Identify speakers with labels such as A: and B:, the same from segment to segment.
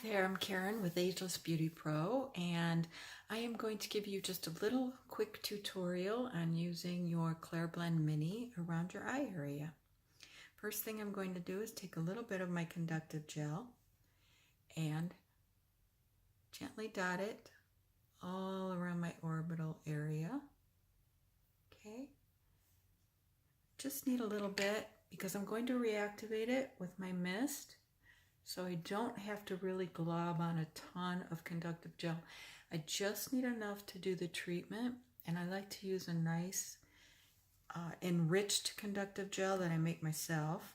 A: there, I'm Karen with Ageless Beauty Pro, and I am going to give you just a little quick tutorial on using your Clareblend Mini around your eye area. First thing I'm going to do is take a little bit of my conductive gel and gently dot it all around my orbital area. Okay, just need a little bit because I'm going to reactivate it with my mist. So I don't have to really glob on a ton of conductive gel. I just need enough to do the treatment, and I like to use a nice enriched conductive gel that I make myself.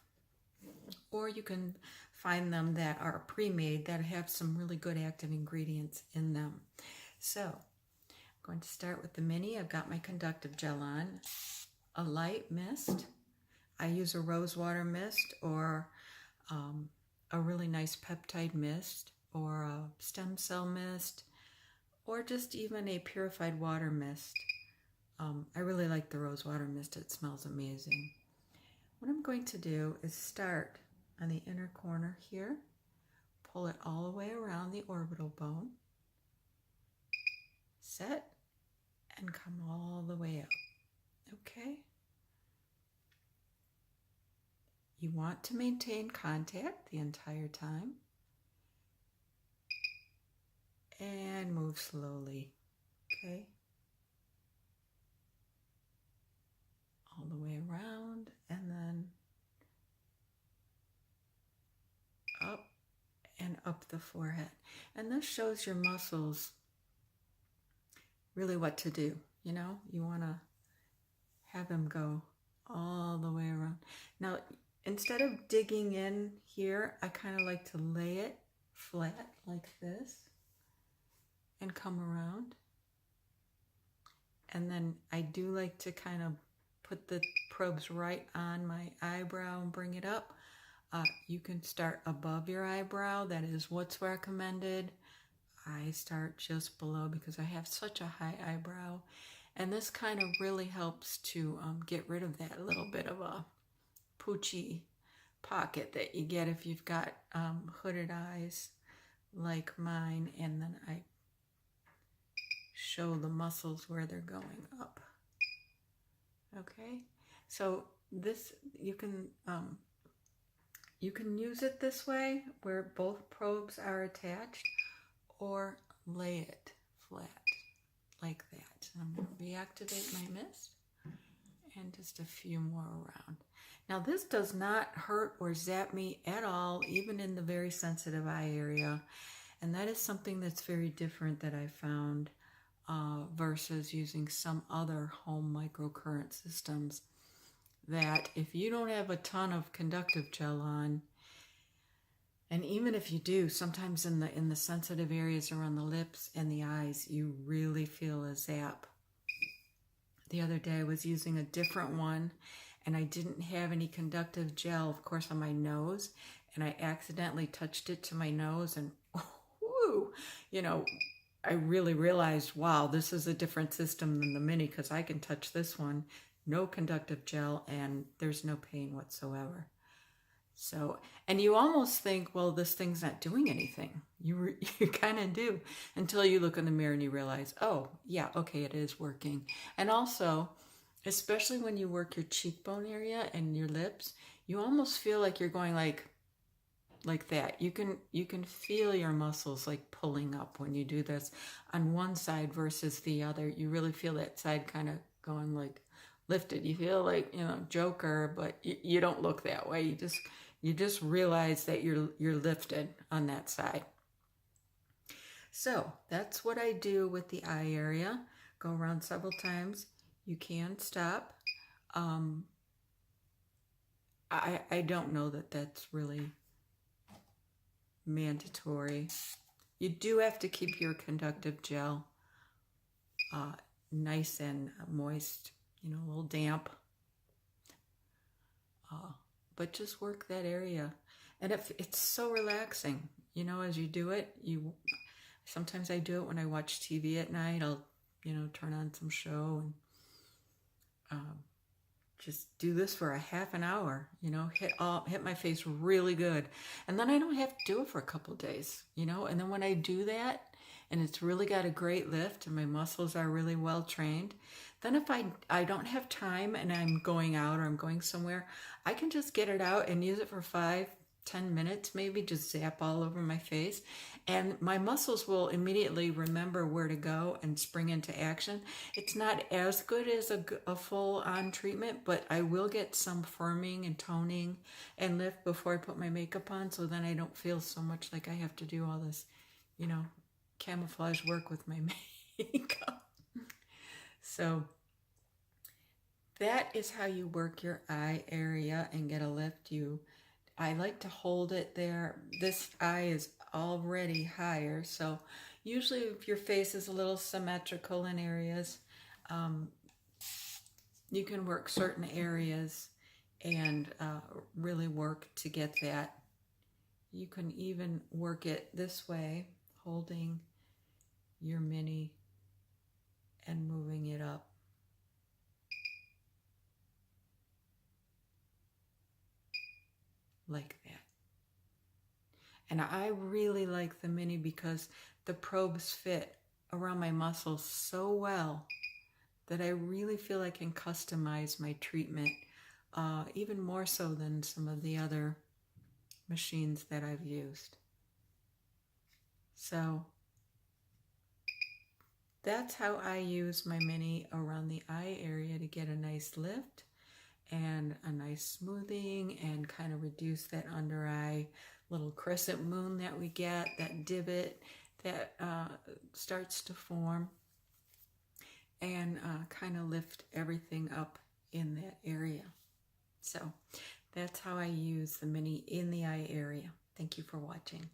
A: Or you can find them that are pre-made that have some really good active ingredients in them. So I'm going to start with the Mini. I've got my conductive gel on, a light mist. I use a rose water mist or a really nice peptide mist or a stem cell mist or just even a purified water mist. I really like the rose water mist. It smells amazing. What I'm going to do is start on the inner corner here, pull it all the way around the orbital bone, set, and come all the way up. Okay? You want to maintain contact the entire time and move slowly, okay? All the way around and then up and up the forehead. And this shows your muscles really what to do, you know? You want to have them go all the way around. Now, instead of digging in here, I kind of like to lay it flat like this and come around. And then I do like to kind of put the probes right on my eyebrow and bring it up. You can start above your eyebrow. That is what's recommended. I start just below because I have such a high eyebrow. And this kind of really helps to get rid of that little bit of a poochy pocket that you get if you've got hooded eyes like mine, and then I show the muscles where they're going up. Okay, so this you can use it this way where both probes are attached, or lay it flat like that. I'm going to reactivate my mist and just a few more around. Now this does not hurt or zap me at all, even in the very sensitive eye area. And that is something that's very different that I found versus using some other home microcurrent systems, that if you don't have a ton of conductive gel on, and even if you do, sometimes in the sensitive areas around the lips and the eyes, you really feel a zap. The other day I was using a different one, and I didn't have any conductive gel, of course, on my nose, and I accidentally touched it to my nose, and whoo, you know, I really realized, wow, this is a different system than the Mini, because I can touch this one, no conductive gel, and there's no pain whatsoever. So, and you almost think, well, this thing's not doing anything. You kind of do, until you look in the mirror and you realize, oh, yeah, okay, it is working. And also, especially when you work your cheekbone area and your lips, you almost feel like you're going like that. You can feel your muscles like pulling up when you do this on one side versus the other. You really feel that side kind of going like lifted. You feel like, you know, Joker, but you don't look that way. You just realize that you're lifted on that side. So that's what I do with the eye area. Go around several times. You can stop. I don't know that that's really mandatory. You do have to keep your conductive gel nice and moist, you know, a little damp. But just work that area. And if it's so relaxing, you know, as you do it, sometimes I do it when I watch TV at night. I'll, you know, turn on some show and just do this for a half an hour, you know, hit my face really good. And then I don't have to do it for a couple of days, you know, and then when I do that and it's really got a great lift and my muscles are really well trained, then if I don't have time and I'm going out or I'm going somewhere, I can just get it out and use it for 5-10 minutes, maybe just zap all over my face. And my muscles will immediately remember where to go and spring into action. It's not as good as a full-on treatment, but I will get some firming and toning and lift before I put my makeup on, so then I don't feel so much like I have to do all this, you know, camouflage work with my makeup. So that is how you work your eye area and get a lift. I like to hold it there. This eye is already higher, so usually if your face is a little symmetrical in areas, you can work certain areas and really work to get that. You can even work it this way, holding your mini and moving it up. Like that. And I really like the mini because the probes fit around my muscles so well that I really feel I can customize my treatment even more so than some of the other machines that I've used. So that's how I use my mini around the eye area to get a nice lift and a nice smoothing and kind of reduce that under eye little crescent moon that we get, that divot that starts to form, and kind of lift everything up in that area. So that's how I use the mini in the eye area. Thank you for watching.